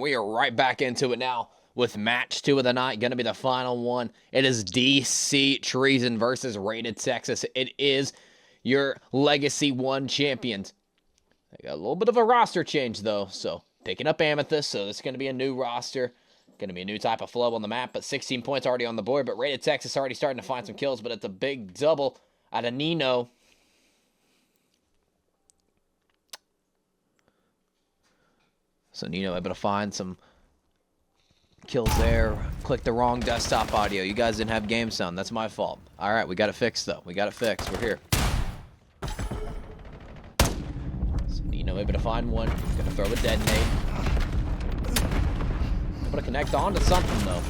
we are right back into it now with match 2 of the night. Going to be the final one. It is DC Treason versus Rated Texas. It is your Legacy 1 champions. They got a little bit of a roster change, though. So, picking up Amethyst. So, this is going to be a new roster. Going to be a new type of flow on the map. But 16 points already on the board. But Rated Texas already starting to find some kills. But it's a big double out of Nino. So Nino able to find some kills there. Click the wrong desktop audio. You guys didn't have game sound. That's my fault. All right, we got it fixed, though. We got it fixed. We're here. So Nino able to find one. Going to throw a detonate. Able to connect onto something, though.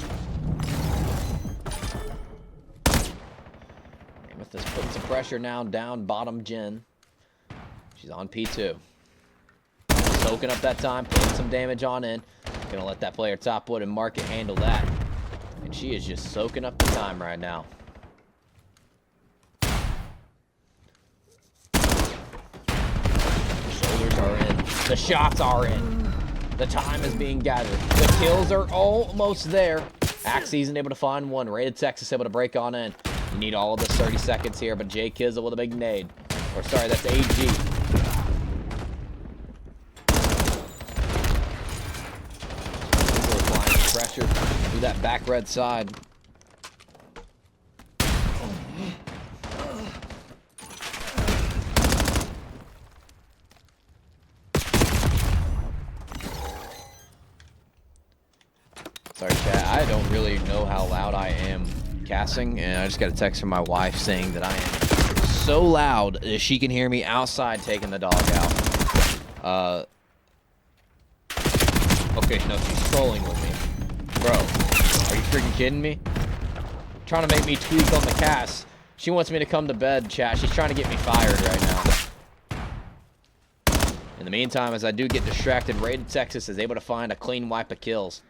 Amethyst putting some pressure now down bottom gen. She's on P2. Soaking up that time, putting some damage on in. Gonna let that player top wood and Market handle that. And she is just soaking up the time right now. The shoulders are in. The shots are in. The time is being gathered. The kills are almost there. Axe Season able to find one. Rated Texas able to break on in. You need all of this 30 seconds here, but J Kizzle with a big nade. Or sorry, that's AG. Pressure through that back red side. Sorry, chat. I don't really know how loud I am casting, and I just got a text from my wife saying that I am so loud that she can hear me outside taking the dog out. Okay, no, she's trolling with me. Bro, are you freaking kidding me? Trying to make me tweak on the cast. She wants me to come to bed, chat. She's trying to get me fired right now. In the meantime, as I do get distracted, Rated Texas is able to find a clean wipe of kills.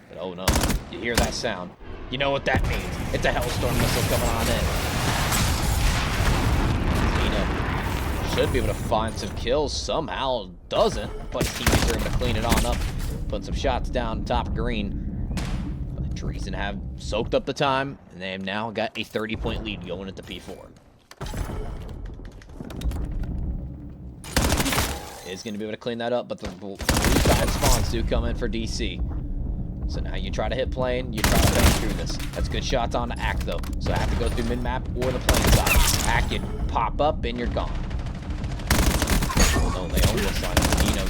But oh no, you hear that sound. You know what that means. It's a Hellstorm missile coming on in. Nino should be able to find some kills. Somehow doesn't, but his teammates are able to clean it on up. Putting some shots down top green. But Treason have soaked up the time, and they have now got a 30-point lead going into P4. Is going to be able to clean that up, but the 3-side spawns do come in for DC. So now you try to hit plane, you try to bang through this. That's good shots on the Ack, though. So I have to go through mid-map or the plane side. Ack, you pop up, and you're gone. Oh no, they own this line.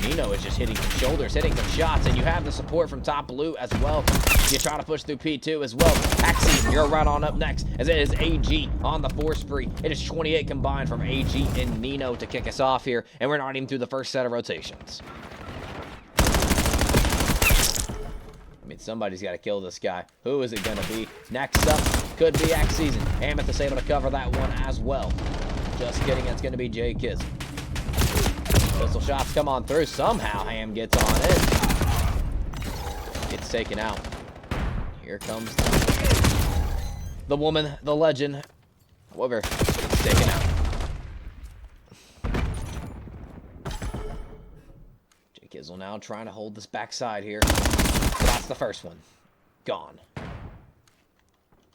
Nino is just hitting some shoulders, hitting some shots, and you have the support from top blue as well. You try to push through P2 as well. Axe, you're right on up next, as it is AG on the 4 spree. It is 28 combined from AG and Nino to kick us off here, and we're not even through the first set of rotations. I mean, somebody's got to kill this guy. Who is it going to be? Next up could be Axe Season. Amethyst able to cover that one as well. Just kidding, it's going to be J Kizzle. Pistol shots come on through. Somehow Ham gets on in. Gets taken out. Here comes the woman, the legend. However, gets taken out. J Kizzle now trying to hold this backside here. That's the first one. Gone.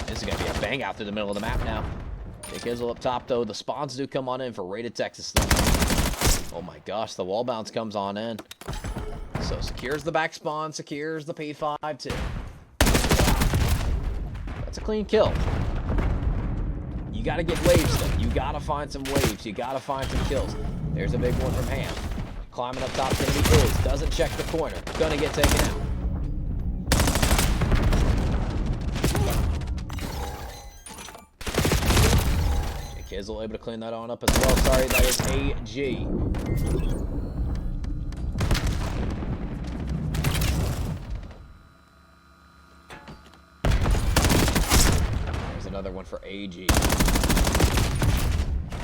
This is going to be a bang out through the middle of the map now. J Kizzle up top, though. The spawns do come on in for Rated Texas, though. Oh my gosh, the wall bounce comes on in. So secures the back spawn, secures the P5 too. That's a clean kill. You gotta get waves though. You gotta find some waves. You gotta find some kills. There's a big one from Ham. Climbing up top, gonna be Iz. Doesn't check the corner. Gonna get taken out. Kizzle able to clean that on up as well. Sorry, that is AG. There's another one for AG.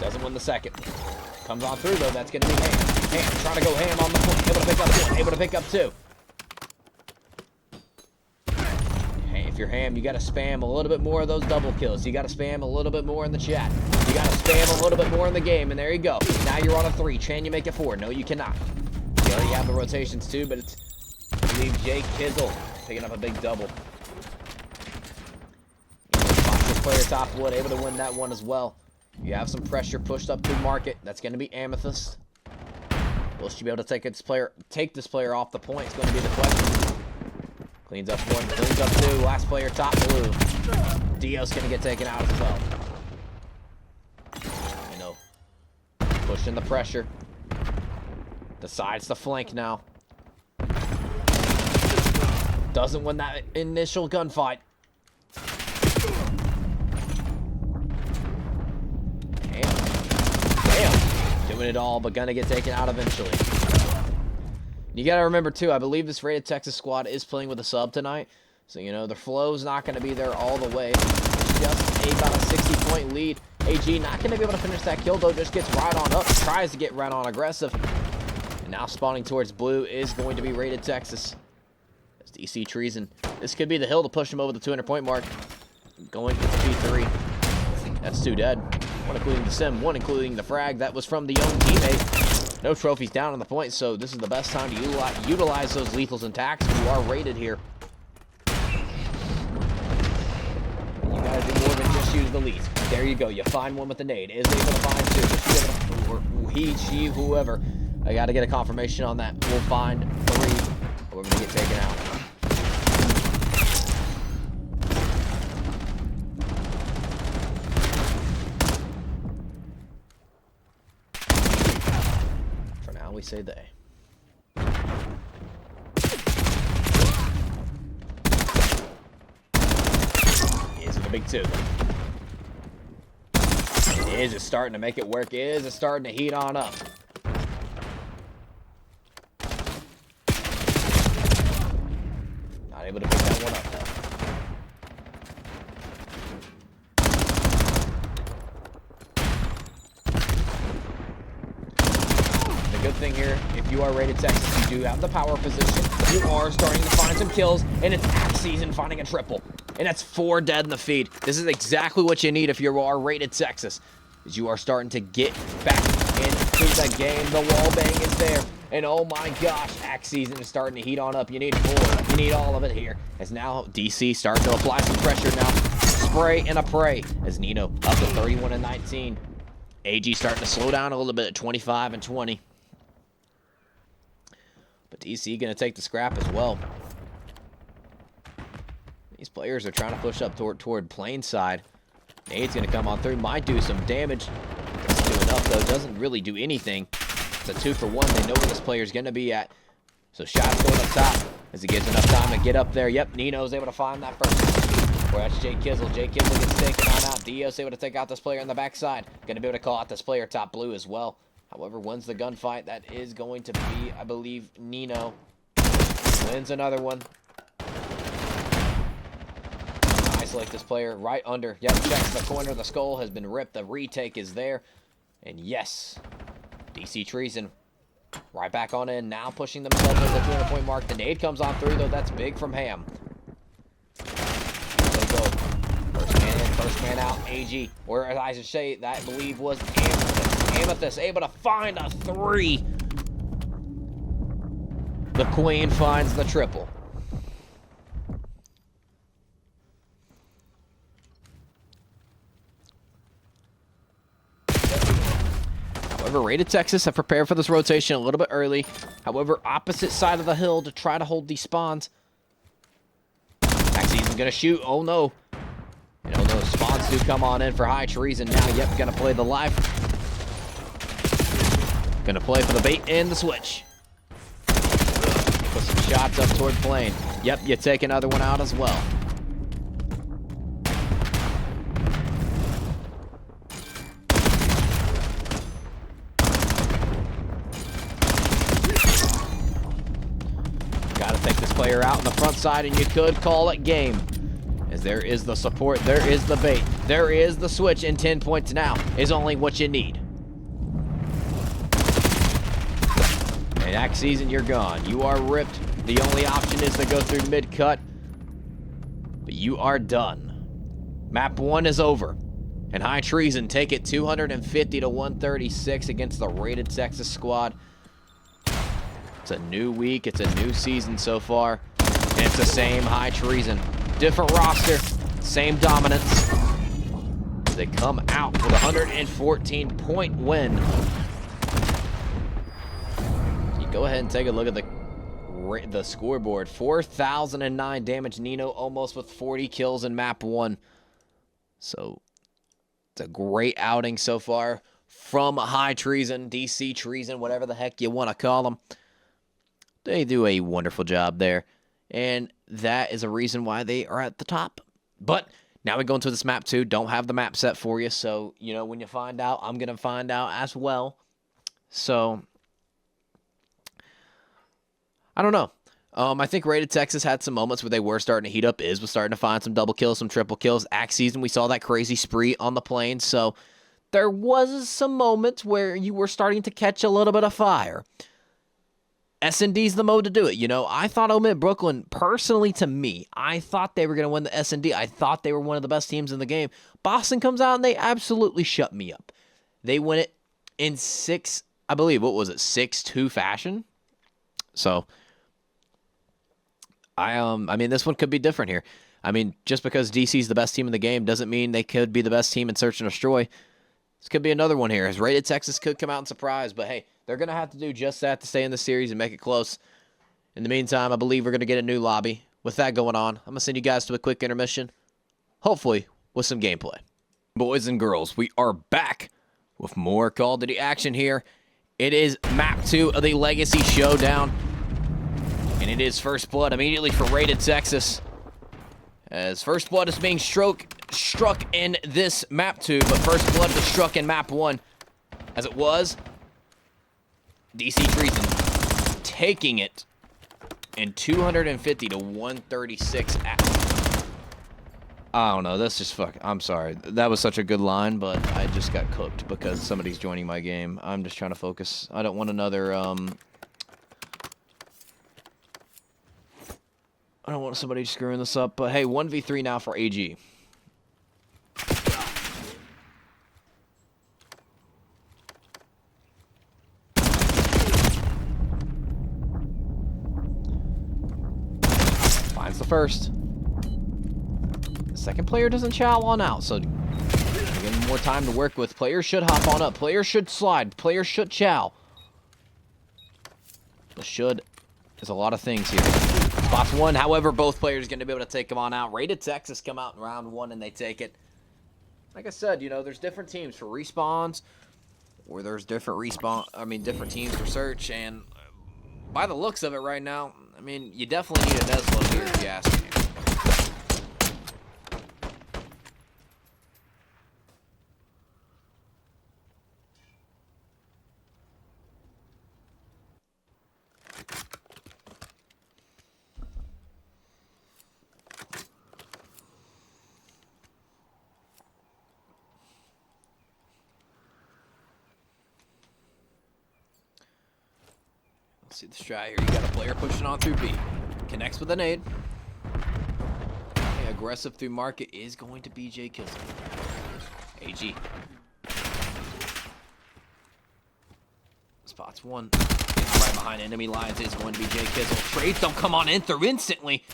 Doesn't win the second. Comes on through, though. That's going to be Ham. Ham trying to go ham on the point. Able to pick up one. Able to pick up two. If you're Ham, you got to spam a little bit more of those double kills. You got to spam a little bit more in the chat. You got to spam a little bit more in the game, and there you go. Now you're on a 3. Can you make it 4? No, you cannot. You already have the rotations too, but it's I believe Jake Kizzle picking up a big double. Boxer player top wood, able to win that one as well. You have some pressure pushed up through market. That's going to be Amethyst. Will she be able to take this player off the point? It's going to be the question. Cleans up one, cleans up two. Last player top blue. Dio's going to get taken out as well. You know, pushing the pressure. Decides to flank now. Doesn't win that initial gunfight. Damn. Doing it all, but gonna get taken out eventually. You gotta remember too, I believe this Rated Texas squad is playing with a sub tonight. So, you know, the flow's not gonna be there all the way. Just about a 60-point lead. AG not gonna be able to finish that kill though, just gets right on up, tries to get right on aggressive. And now spawning towards blue is going to be Rated Texas. It's DC Treason. This could be the hill to push him over the 200-point mark. Going into P3. That's two dead. One including the sim, one including the frag. That was from the young teammate. No trophies down on the point, so this is the best time to utilize those lethals and tacks. You are rated here. You gotta do more than just use the leads. There you go. You find one with the nade. Is able to find two. Or he, she, whoever. I got to get a confirmation on that. We'll find three. Or we're going to get taken out. For now, we say they. Is it a big two? Is it starting to make it work? Is it starting to heat on up? Able to pick that one up though. The good thing here, if you are Rated Texas, you do have the power position. You are starting to find some kills, and it's axe season finding a triple. And that's 4 dead in the feed. This is exactly what you need if you are Rated Texas. Is you are starting to get back into the game. The wall bang is there. And oh my gosh, axe season is starting to heat on up. You need 4. You need all of it here. As now DC starting to apply some pressure now. Spray and a pray. As Nino up to 31 and 19. AG starting to slow down a little bit at 25 and 20. But DC going to take the scrap as well. These players are trying to push up toward plain side. Nade's going to come on through. Might do some damage. Doesn't do enough though. Doesn't really do anything. It's a 2 for 1. They know where this player's going to be at. So shots going up top as he gets enough time to get up there. Yep, Nino's able to find that first. Boy, that's Jake Kizzle. Jake Kizzle gets taken on out. Dio's able to take out this player on the backside. Going to be able to call out this player top blue as well. However, wins the gunfight. That is going to be, I believe, Nino. Wins another one. Isolate this player right under. Yep, checks the corner. The skull has been ripped. The retake is there. And yes, DC Treason right back on in. Now pushing themselves over the 200-point mark. The nade comes on through, though. That's big from Ham. They go. First man in, first man out. AG. Or as I should say, that I believe was Amethyst. Amethyst able to find a 3. The queen finds the triple. However, Rated Texas have prepared for this rotation a little bit early. However, opposite side of the hill to try to hold these spawns. Axie's going to shoot. Oh, no. You know, those spawns do come on in for high treason. Now, yep, going to play the life. Going to play for the bait and the switch. Put some shots up toward plane. Yep, you take another one out as well. Take this player out on the front side, and you could call it game. As there is the support, there is the bait, there is the switch, and 10 points now is only what you need. And axe season, you're gone. You are ripped. The only option is to go through mid-cut. But you are done. Map 1 is over. And High Treason take it 250 to 136 against the Rated Texas squad. It's a new week. It's a new season so far. And it's the same high Treason. Different roster. Same dominance. They come out with a 114-point win. You go ahead and take a look at the scoreboard. 4,009 damage. Nino almost with 40 kills in map 1. So it's a great outing so far from high Treason, DC Treason, whatever the heck you want to call them. They do a wonderful job there. And that is a reason why they are at the top. But now we go into this map 2. Don't have the map set for you. So, you know, when you find out, I'm going to find out as well. So, I don't know. I think Rated Texas had some moments where they were starting to heat up. Was starting to find some double kills, some triple kills. Axe season, we saw that crazy spree on the plane. So, there was some moments where you were starting to catch a little bit of fire. S&D's the mode to do it. You know, I thought Omid Brooklyn, personally to me, I thought they were going to win the S&D. I thought they were one of the best teams in the game. Boston comes out and they absolutely shut me up. They win it in 6, I believe, what was it, 6-2 fashion? So, I mean, this one could be different here. I mean, just because DC's the best team in the game doesn't mean they could be the best team in Search and Destroy. This could be another one here. As Rated Texas could come out and surprise, but hey, they're going to have to do just that to stay in the series and make it close. In the meantime, I believe we're going to get a new lobby. With that going on, I'm going to send you guys to a quick intermission, hopefully with some gameplay. Boys and girls, we are back with more Call of Duty action here. It is map 2 of the Legacy Showdown, and it is First Blood immediately for Rated Texas. As First Blood is being struck in this map 2, but First Blood was struck in map 1, as it was DC Treason taking it in 250 to 136. I don't know, that's just I'm sorry. That was such a good line, but I just got cooked because somebody's joining my game. I'm just trying to focus. I don't want another, I don't want somebody screwing this up, but hey, 1v3 now for AG. Finds the first. The second player doesn't chow on out, so getting more time to work with. Players should hop on up. Players should slide. Players should chow. The should is a lot of things here. Spots 1, however, both players are going to be able to take them on out. Rated Texas come out in round 1 and they take it. Like I said, you know, there's different teams for respawns, or there's different different teams for search, and by the looks of it right now, I mean, you definitely need a Neslo here if you ask me. See the strat here. You got a player pushing on through B. Connects with a nade. Okay, aggressive through market is going to be J Kizzle. AG. Spots 1. Right behind enemy lines is going to be J Kizzle. Trades don't come on in through instantly.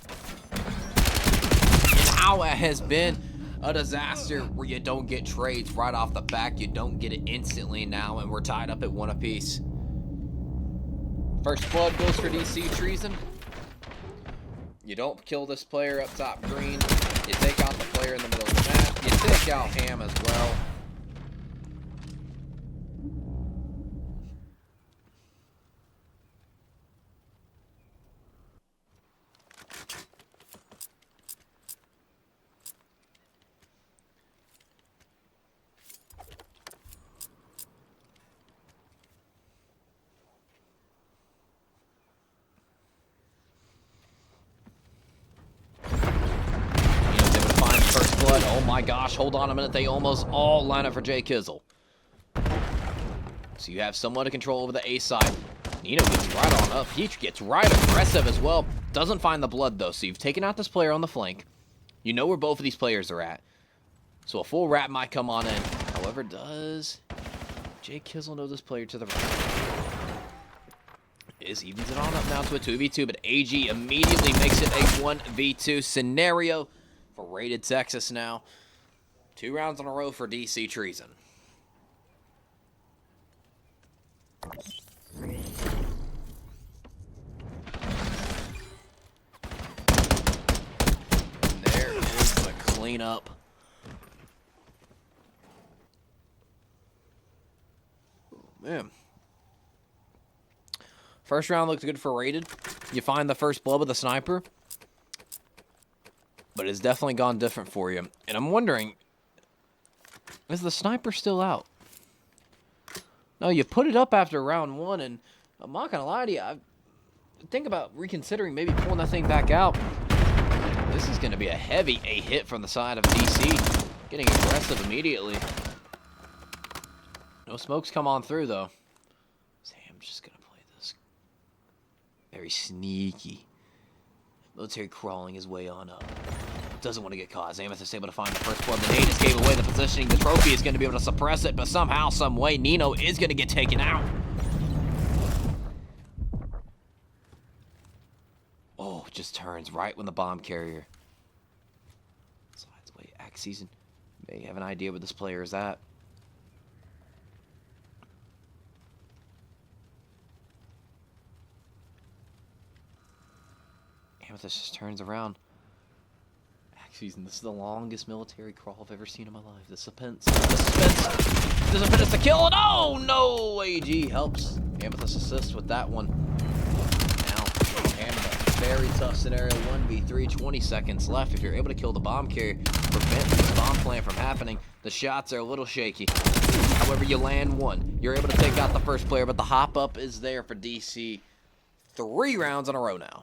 And how it has been a disaster where you don't get trades right off the back. You don't get it instantly now, and we're tied up at 1 apiece. First Blood goes for DC Treason. You don't kill this player up top green. You take out the player in the middle of the map. You take out Ham as well. Oh my gosh, hold on a minute. They almost all line up for J Kizzle. So you have somewhat of control over the A side. Nino gets right on up. He gets right aggressive as well. Doesn't find the blood though. So you've taken out this player on the flank. You know where both of these players are at. So a full wrap might come on in. However, does J Kizzle know this player to the right? Evens it on up now to a 2v2, but AG immediately makes it a 1v2 scenario for Rated Texas now. 2 rounds in a row for DC Treason. And there is the cleanup. Oh, man. First round looked good for Rated. You find the first blood with a sniper. But it's definitely gone different for you. And I'm wondering, is the sniper still out? No, you put it up after round 1, and I'm not going to lie to you. I think about reconsidering maybe pulling that thing back out. This is going to be a heavy hit from the side of DC. Getting aggressive immediately. No smokes come on through, though. Sam's just going to play this very sneaky. Military crawling his way on up. Doesn't want to get caught. Amethyst able to find the first blood. The nade just gave away the positioning. The trophy is going to be able to suppress it, but somehow, some way, Nino is going to get taken out. Oh, just turns right when the bomb carrier slides away. Axe Season may have an idea where this player is at. Amethyst just turns around. Season. This is the longest military crawl I've ever seen in my life. The suspense. The suspense to kill it. Oh, no. AG helps. Amethyst assists with that one. Now, Amethyst. Very tough scenario. 1v3. 20 seconds left. If you're able to kill the bomb carrier, prevent this bomb plan from happening. The shots are a little shaky. However, you land one. You're able to take out the first player, but the hop up is there for DC. 3 rounds in a row now.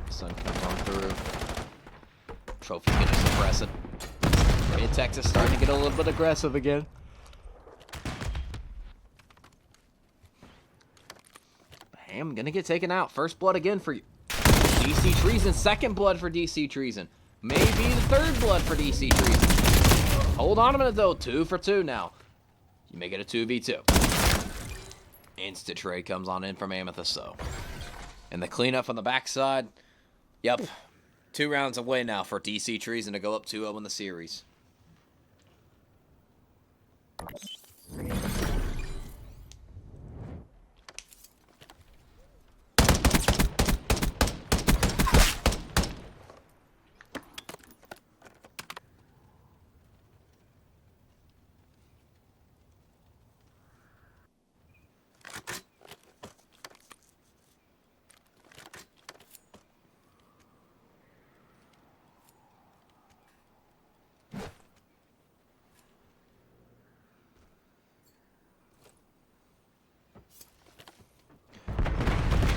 Sun comes on through. Trophy's gonna suppress it. Rated Texas starting to get a little bit aggressive again. Bam, gonna get taken out. First blood again for DC Treason. Second blood for DC Treason. Maybe the third blood for DC Treason. Hold on a minute though. 2 for 2 now. You make it a 2v2. Instant trade comes on in from Amethyst though. And the cleanup on the backside. Yep. 2 rounds away now for DC Treason to go up 2-0 in the series.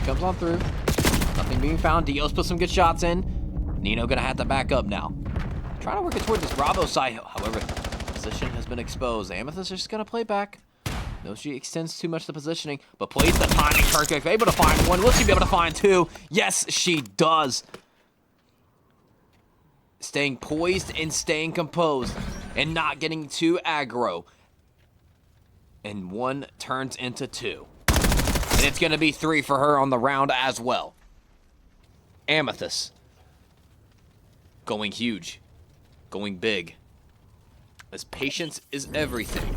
Comes on through. Nothing being found. Dios put some good shots in. Nino gonna have to back up now. Trying to work it toward this Bravo side. However, the position has been exposed. Amethyst is just gonna play back. No, she extends too much the positioning, but plays the timing perfect. Able to find one. Will she be able to find 2? Yes, she does. Staying poised and staying composed and not getting too aggro. And 1 turns into 2. And it's going to be 3 for her on the round as well. Amethyst. Going huge. Going big. As patience is everything.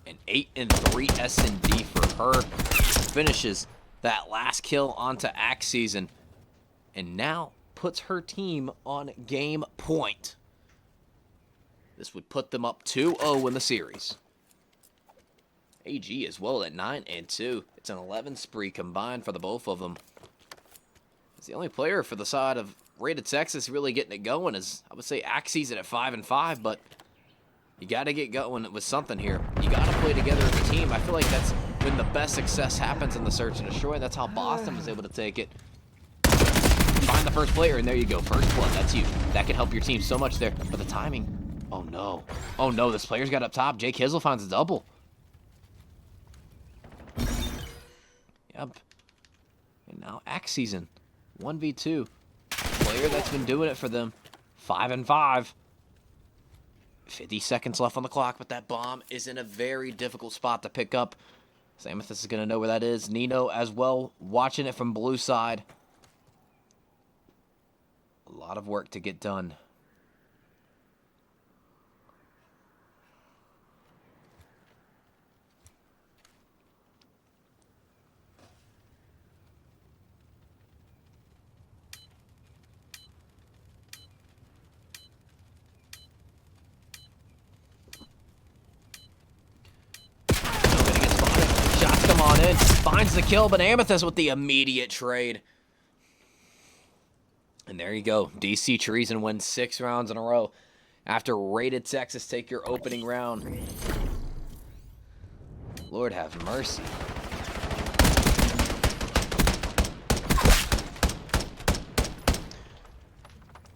An 8-3 S&D for her. Finishes that last kill onto Axe Season. And now puts her team on game point. This would put them up 2-0 in the series. AG as well at 9-2. It's an 11 spree combined for the both of them. The only player for the side of Rated Texas really getting it going is, I would say, Axie's at 5-5, but you got to get going with something here. You got to play together as a team. I feel like that's when the best success happens in the search and destroy. That's how Boston was able to take it. Find the first player, and there you go. First blood, that's you. That can help your team so much there. But the timing, oh no. Oh no, this player's got up top. Jake Hizzle finds a double. Yep. And now Axe season. 1v2. Player that's been doing it for them. 5-5. 50 seconds left on the clock, but that bomb is in a very difficult spot to pick up. Amethyst is going to know where that is. Nino as well, watching it from blue side. A lot of work to get done. Finds the kill, but Amethyst with the immediate trade. And there you go. DC Treason wins 6 rounds in a row after Rated Texas take your opening round. Lord have mercy.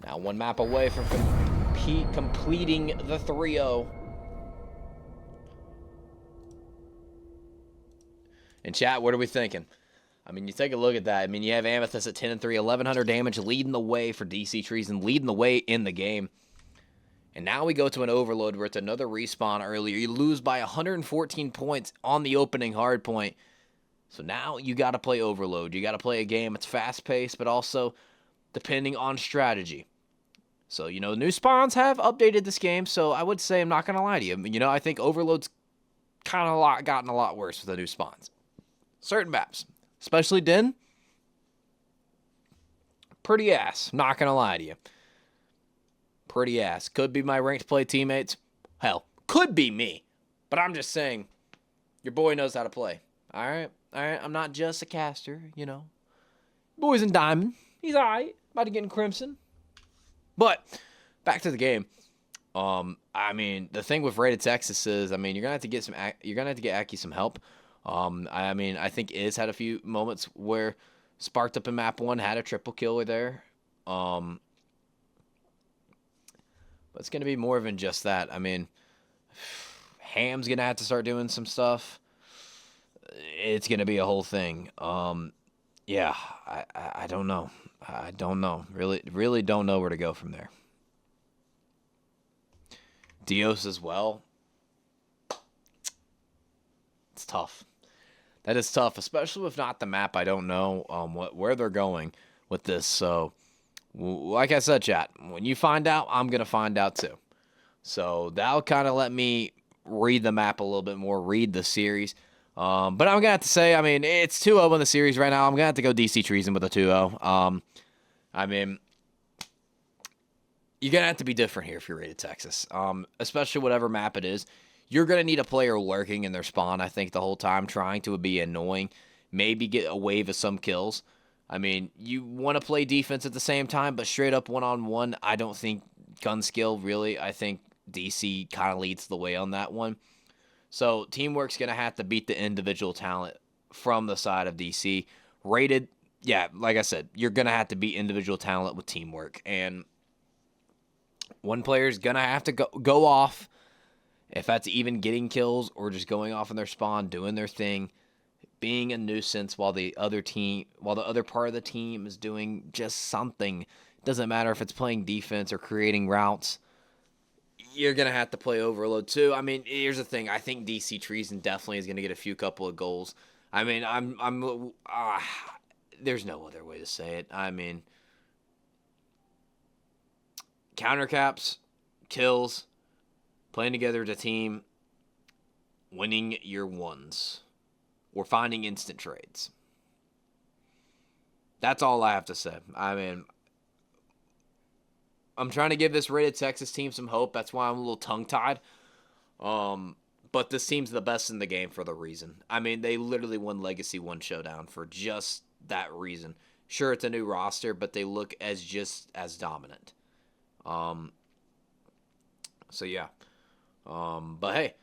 Now 1 map away from completing the 3-0. In chat, what are we thinking? I mean, you take a look at that. I mean, you have Amethyst at 10-3, 1,100 damage, leading the way for DC Treason, leading the way in the game. And now we go to an overload where it's another respawn earlier. You lose by 114 points on the opening hard point. So now you got to play overload. You got to play a game that's fast-paced, but also depending on strategy. So, you know, new spawns have updated this game, so I would say, I'm not going to lie to you. You know, I think overload's kind of gotten a lot worse with the new spawns. Certain maps, especially Den, pretty ass. Not gonna lie to you, pretty ass. Could be my ranked play teammates. Hell, could be me. But I'm just saying, your boy knows how to play. All right. I'm not just a caster, you know. Boy's in diamond. He's all right. About to get in crimson. But back to the game. I mean, the thing with Rated Texas is, I mean, you're gonna have to get Aki some help. I mean, I think Iz had a few moments where sparked up in map 1, had a triple kill there. But it's going to be more than just that. I mean, Ham's going to have to start doing some stuff. It's going to be a whole thing. Yeah, I don't know. I don't know. Really don't know where to go from there. Dios as well. It's tough. That is tough, especially if not the map. I don't know where they're going with this. So, like I said, chat, when you find out, I'm going to find out too. So, that'll kind of let me read the map a little bit more, read the series. But I'm going to have to say, I mean, it's 2-0 in the series right now. I'm going to have to go DC Treason with a 2-0. I mean, you're going to have to be different here if you're Rated Texas, especially whatever map it is. You're going to need a player lurking in their spawn, I think, the whole time, trying to be annoying, maybe get a wave of some kills. I mean, you want to play defense at the same time, but straight up one-on-one, I don't think gun skill, really. I think DC kind of leads the way on that one. So teamwork's going to have to beat the individual talent from the side of DC. Rated, yeah, like I said, you're going to have to beat individual talent with teamwork. And one player's going to have to go off. If that's even getting kills or just going off in their spawn, doing their thing, being a nuisance while the other part of the team is doing just something. Doesn't matter if it's playing defense or creating routes. You're going to have to play overload too. I mean, here's the thing. I think DC Treason definitely is going to get a couple of goals. I mean, there's no other way to say it. I mean, countercaps, kills, playing together as a team, winning your ones, or finding instant trades. That's all I have to say. I mean, I'm trying to give this Rated Texas team some hope. That's why I'm a little tongue-tied. But this team's the best in the game for the reason. I mean, they literally won Legacy 1 Showdown for just that reason. Sure, it's a new roster, but they look as just as dominant. So yeah. But hey,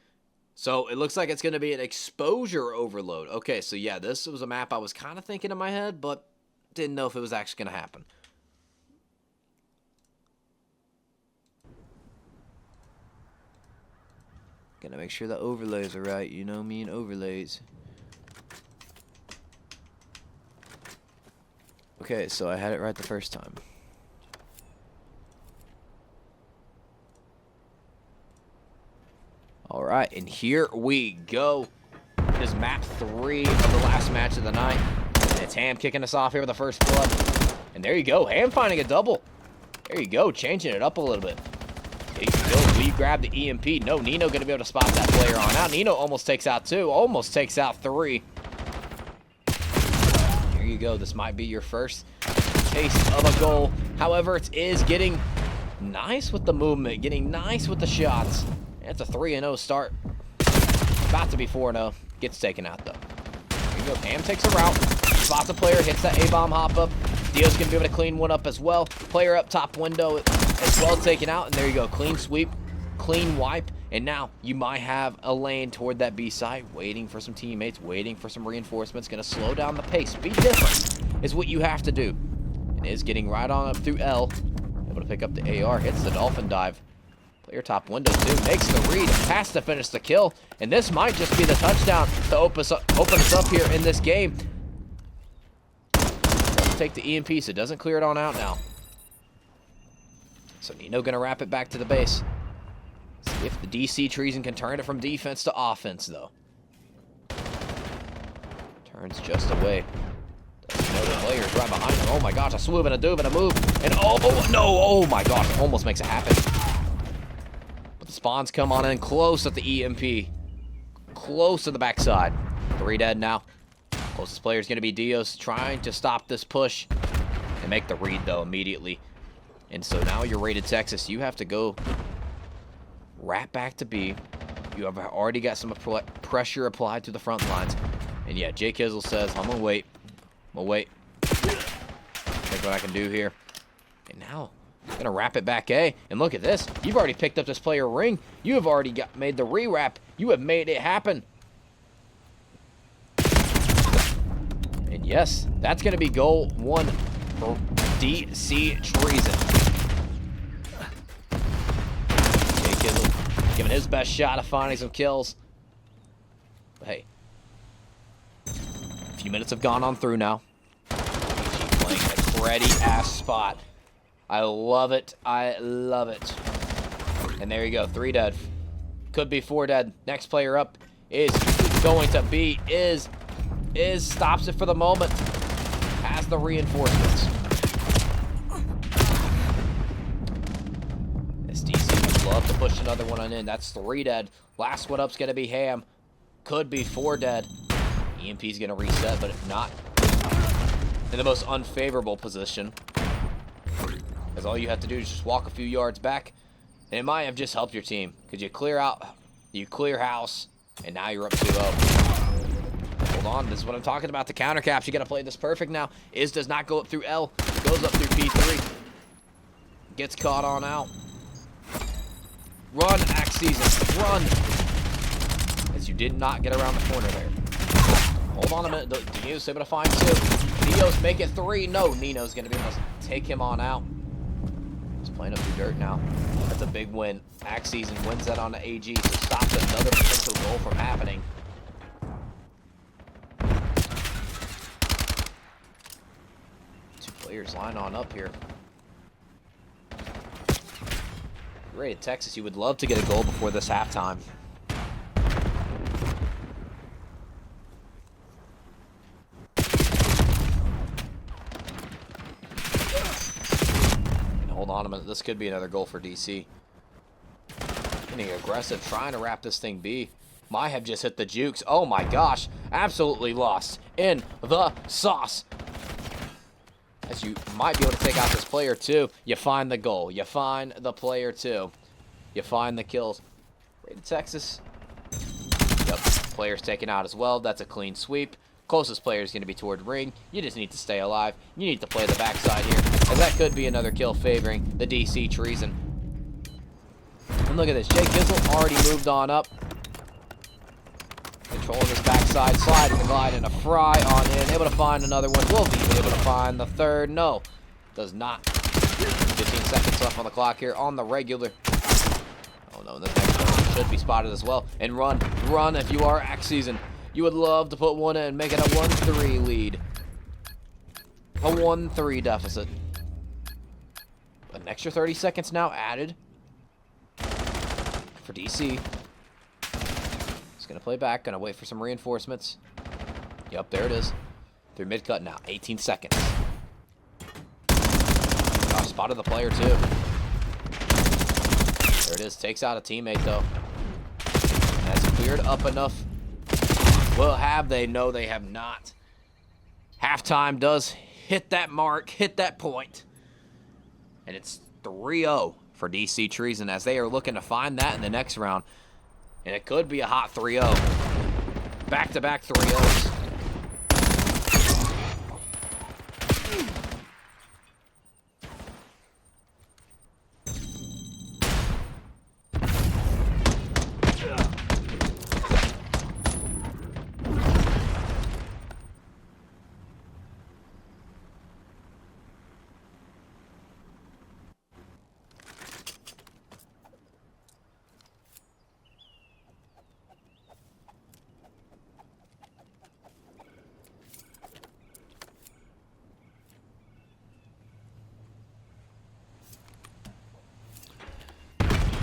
so it looks like it's going to be an exposure overload. Okay, so yeah, this was a map I was kind of thinking in my head, but didn't know if it was actually going to happen. Gonna make sure the overlays are right. You know me and overlays. Okay, so I had it right the first time. Alright, and here we go. It is map 3 of the last match of the night. And it's Ham kicking us off here with the first blood. And there you go, Ham finding a double. There you go, changing it up a little bit. We grab the EMP. No, Nino going to be able to spot that player on out. Nino almost takes out 2, almost takes out 3. Here you go, this might be your first taste of a goal. However, it is getting nice with the movement, getting nice with the shots. It's a 3-0 start. About to be 4-0. Gets taken out, though. Here you go. Ham takes a route. Spots a player. Hits that A-bomb hop-up. Dio's going to be able to clean one up as well. Player up top window as well taken out. And there you go. Clean sweep. Clean wipe. And now you might have a lane toward that B side. Waiting for some teammates. Waiting for some reinforcements. Going to slow down the pace. Be different is what you have to do. And is getting right on up through L. Able to pick up the AR. Hits the dolphin dive. Player top window too, makes the read, has to finish the kill, and this might just be the touchdown to open us up here in this game. Doesn't take the EMP, so it doesn't clear it on out now. So Nino gonna wrap it back to the base. See if the DC Treason can turn it from defense to offense, though. Turns just away. Doesn't know the player's right behind him. Oh my gosh, a swoop and a dove and a move, and oh no, oh my gosh, almost makes it happen. Spawns come on in close at the EMP. Close to the backside. 3 dead now. Closest player is going to be Dios, trying to stop this push and make the read, though, immediately. And so now you're rated Texas. You have to go right back to B. You have already got some pressure applied to the front lines. And yeah, Jay Kizzle says, I'm going to wait. I'm going to wait. Think what I can do here. And now gonna wrap it back A, and look at this. You've already picked up this player ring. You have already made the re-wrap. You have made it happen. And yes, that's gonna be goal 1 for DC Treason. Jay Kizzle giving his best shot of finding some kills. But hey, a few minutes have gone on through now. She's playing a ready-ass spot. I love it. I love it. And there you go. 3 dead. Could be 4 dead. Next player up is going to be is stops it for the moment. Has the reinforcements. This DC would love to push another one on in. That's 3 dead. Last one up's going to be Ham. Could be 4 dead. EMP's going to reset, but if not, in the most unfavorable position. Because all you have to do is just walk a few yards back, and it might have just helped your team. Because you clear out, you clear house, and now you're up 2-0. Hold on, this is what I'm talking about. The counter caps, you got to play this perfect now. Does not go up through L, goes up through P3. Gets caught on out. Run, Axe Season, run. As you did not get around the corner there. Hold on a minute, Dio's able to find 2. Dio's make it 3. No, Nino's going to be able to take him on out. Playing up through dirt now. That's a big win. Axe Season wins that on the AG, so stops another potential goal from happening. Two players line on up here. Rated Texas, you would love to get a goal before this halftime. Hold on a minute. This could be another goal for DC. Getting aggressive, trying to wrap this thing B. Might have just hit the jukes. Oh my gosh. Absolutely lost in the sauce. As you might be able to take out this player too. You find the goal. You find the player too. You find the kills. Rated Texas. Yep. Player's taken out as well. That's a clean sweep. Closest player is going to be toward ring. You just need to stay alive. You need to play the backside here, as that could be another kill favoring the DC Treason. And look at this. Jay Kizzle already moved on up. Controlling this backside, sliding the glide, and a fry on in. Able to find another one. Will be able to find the third. No, does not. 15 seconds left on the clock here on the regular. Oh no, this next one should be spotted as well. And run if you are Axe Season. You would love to put one in, make it a 1-3 lead. A 1-3 deficit. An extra 30 seconds now added for DC. He's going to play back, going to wait for some reinforcements. Yep, there it is. Through mid-cut now, 18 seconds. Oh, spotted the player too. There it is, takes out a teammate though. And that's cleared up enough. Well, have they? No, they have not. Halftime does hit that mark, hit that point. And it's 3-0 for DC Treason as they are looking to find that in the next round. And it could be a hot 3-0. Back-to-back 3-0s.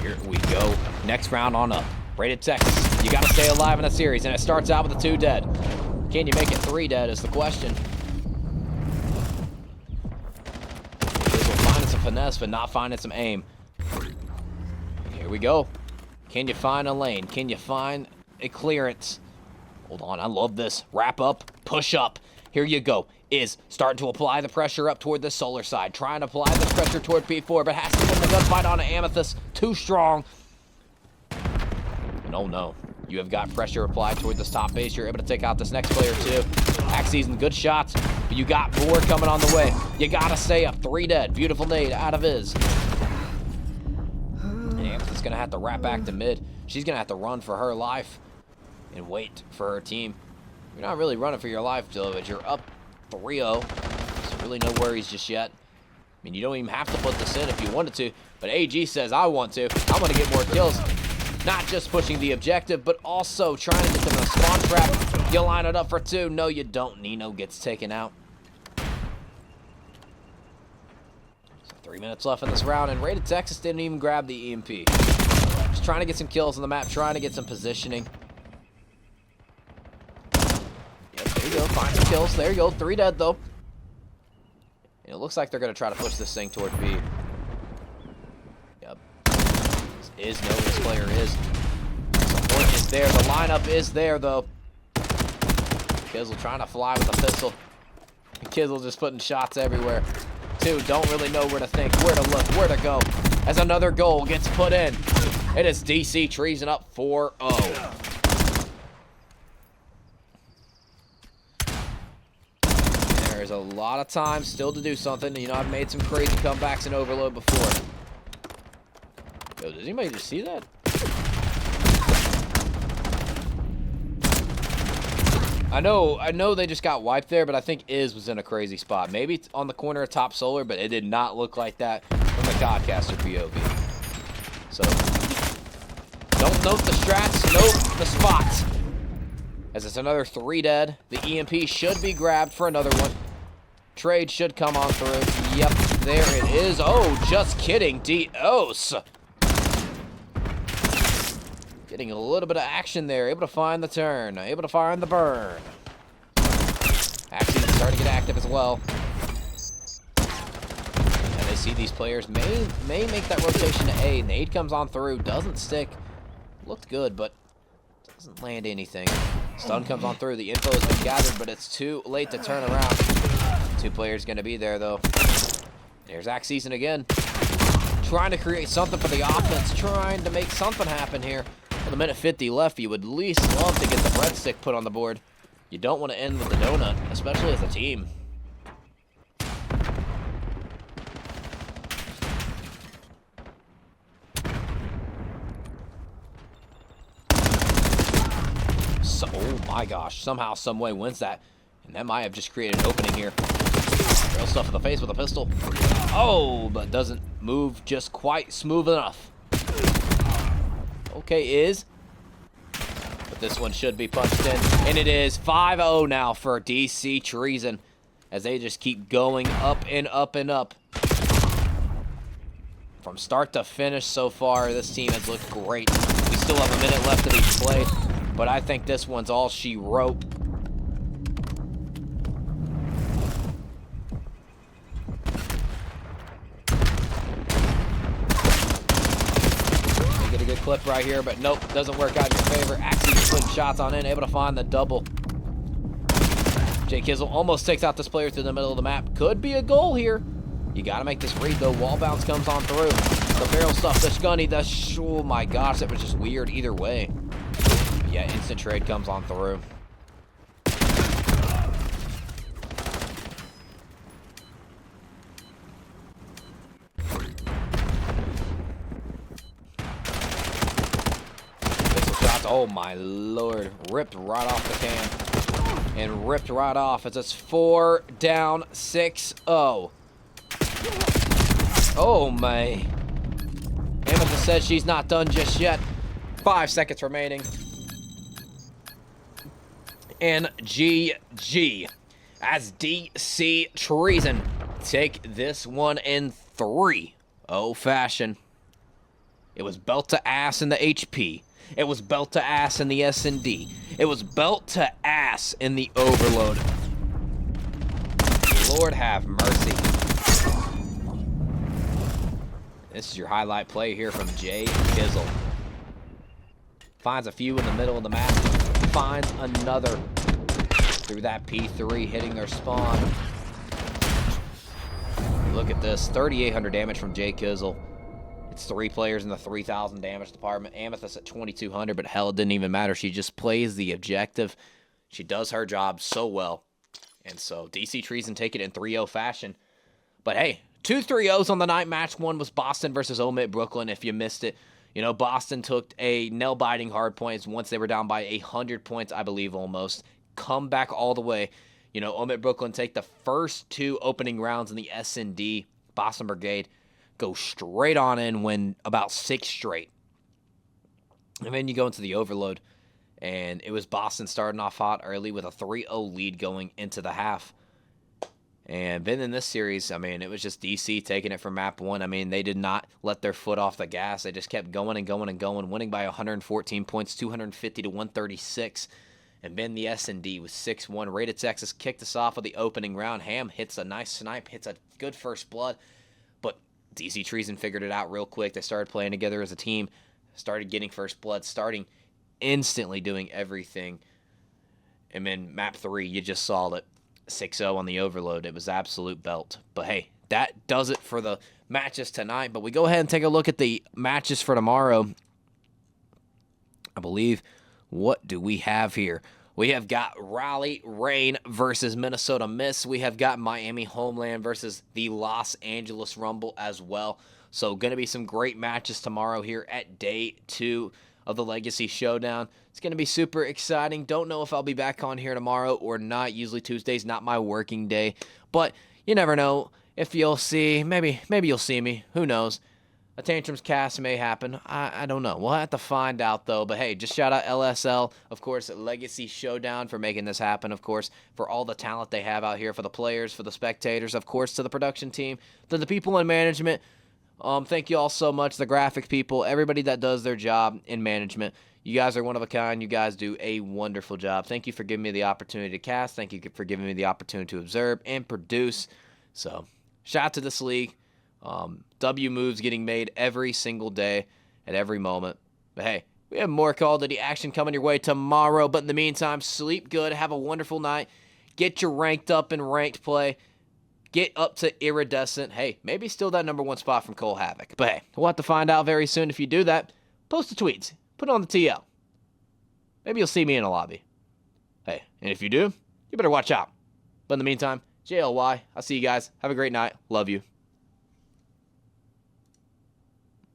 Here we go. Next round on up. Rated Texas. You got to stay alive in the series, and it starts out with the 2 dead. Can you make it 3 dead is the question. We're finding some finesse, but not finding some aim. Here we go. Can you find a lane? Can you find a clearance? Hold on, I love this. Wrap up, push up. Here you go. Is starting to apply the pressure up toward the solar side. Trying to apply the pressure toward P4, but has to win the gunfight on an Amethyst. Too strong. And oh no. You have got pressure applied toward this top base. You're able to take out this next player too. Axe Season, good shots. But you got more coming on the way. You gotta stay up. 3 dead. Beautiful nade out of his. And Amethyst gonna have to wrap back to mid. She's gonna have to run for her life and wait for her team. You're not really running for your life, Jill, but you're up 3-0. So really no worries just yet. I mean, you don't even have to put this in if you wanted to, but AG says, I want to. I want to get more kills. Not just pushing the objective, but also trying to get them in a spawn trap. You line it up for 2. No, you don't. Nino gets taken out. So 3 minutes left in this round, and Rated Texas didn't even grab the EMP. Just trying to get some kills on the map, trying to get some positioning. There you go, find some kills. There you go, 3 dead though. And it looks like they're going to try to push this thing toward B. Yep. This is no, this player is. Support is there. The lineup is there though. Kizzle trying to fly with a pistol. And Kizzle just putting shots everywhere. 2 don't really know where to think, where to look, where to go. As another goal gets put in. It is DC Treason up 4-0. There's a lot of time still to do something. You know, I've made some crazy comebacks in Overload before. Yo, does anybody just see that? I know they just got wiped there, but I think Iz was in a crazy spot. Maybe it's on the corner of top solar, but it did not look like that from the Godcaster POV. So, don't note the strats, note the spots. As it's another 3 dead. The EMP should be grabbed for another one. Trade should come on through. Yep, there it is. Oh, just kidding. Dios. Getting a little bit of action there. Able to find the turn. Able to find the burn. Actually, starting to get active as well. And they see these players may make that rotation to A. Nade comes on through. Doesn't stick. Looked good, but doesn't land anything. Stun comes on through. The info has been gathered, but it's too late to turn around. 2 players going to be there, though. There's Axe Season again. Trying to create something for the offense. Trying to make something happen here. With a minute 50 left, you would at least love to get the breadstick put on the board. You don't want to end with the donut, especially as a team. So, oh my gosh, somehow, someway wins that. And that might have just created an opening here. Real stuff in the face with a pistol. Oh, but doesn't move just quite smooth enough. Okay, is. But this one should be punched in. And it is 5-0 now for DC Treason. As they just keep going up and up and up. From start to finish so far, this team has looked great. We still have a minute left of each play. But I think this one's all she wrote. Get a good clip right here, but nope, doesn't work out in your favor. Axie putting shots on in, able to find the double. Jay Kizzle almost takes out this player through the middle of the map. Could be a goal here. You got to make this read, though. Wall bounce comes on through. The barrel stuff, the gunny, oh my gosh, that was just weird either way. Yeah, instant trade comes on through. Pistol shots, oh my lord. Ripped right off the can. And ripped right off as it's 4 down, 6-0. Oh my. Amethyst says she's not done just yet. 5 seconds remaining. And GG as DC Treason take this one in 3-0 fashion. It was belt to ass in the HP. It was belt to ass in the S&D. It was belt to ass in the Overload. Lord have mercy. This is your highlight play here from Jay Kizzle. Finds a few in the middle of the map. Finds another through that P3, hitting their spawn. Look at this, 3,800 damage from Jay Kizzle. It's 3 players in the 3,000 damage department. Amethyst at 2,200, but hell, it didn't even matter. She just plays the objective. She does her job so well. And so DC Treason take it in 3-0 fashion. But hey, 2 3-0s on the night. Match 1 was Boston versus Omit Brooklyn, if you missed it. You know, Boston took a nail-biting hard points once they were down by 100 points, I believe, almost. Come back all the way. You know, Omit Brooklyn take the first 2 opening rounds in the S&D. Boston Brigade go straight on in, win about 6 straight. And then you go into the Overload, and it was Boston starting off hot early with a 3-0 lead going into the half. And then in this series, I mean, it was just DC taking it from map 1. I mean, they did not let their foot off the gas. They just kept going and going and going, winning by 114 points, 250 to 136. And then the S&D was 6-1. Rated Texas kicked us off with the opening round. Ham hits a nice snipe, hits a good first blood. But DC Treason figured it out real quick. They started playing together as a team, started getting first blood, starting instantly doing everything. And then map 3, you just saw that. 6-0 on the Overload. It was absolute belt. But hey, that does it for the matches tonight. But we go ahead and take a look at the matches for tomorrow. I believe, what do we have here? We have got Raleigh Rain versus Minnesota Miss. We have got Miami Homeland versus the Los Angeles Rumble as well. So going to be some great matches tomorrow here at day 2 of the Legacy Showdown. It's going to be super exciting. Don't know if I'll be back on here tomorrow or not. Usually Tuesday's not my working day, but you never know if you'll see. Maybe you'll see me. Who knows? A Tantrums cast may happen. I don't know. We'll have to find out, though. But hey, just shout out LSL, of course, Legacy Showdown for making this happen, of course, for all the talent they have out here, for the players, for the spectators, of course, to the production team, to the people in management. Thank you all so much, the graphic people, everybody that does their job in management. You guys are one of a kind. You guys do a wonderful job. Thank you for giving me the opportunity to cast. Thank you for giving me the opportunity to observe and produce. So, shout out to this league. W moves getting made every single day at every moment. But hey, we have more Call of Duty action coming your way tomorrow. But in the meantime, sleep good. Have a wonderful night. Get your ranked up in ranked play. Get up to iridescent. Hey, maybe still that #1 spot from Cole Havoc. But hey, we'll have to find out very soon. If you do that, post the tweets. Put it on the TL. Maybe you'll see me in a lobby. Hey, and if you do, you better watch out. But in the meantime, JLY, I'll see you guys. Have a great night. Love you.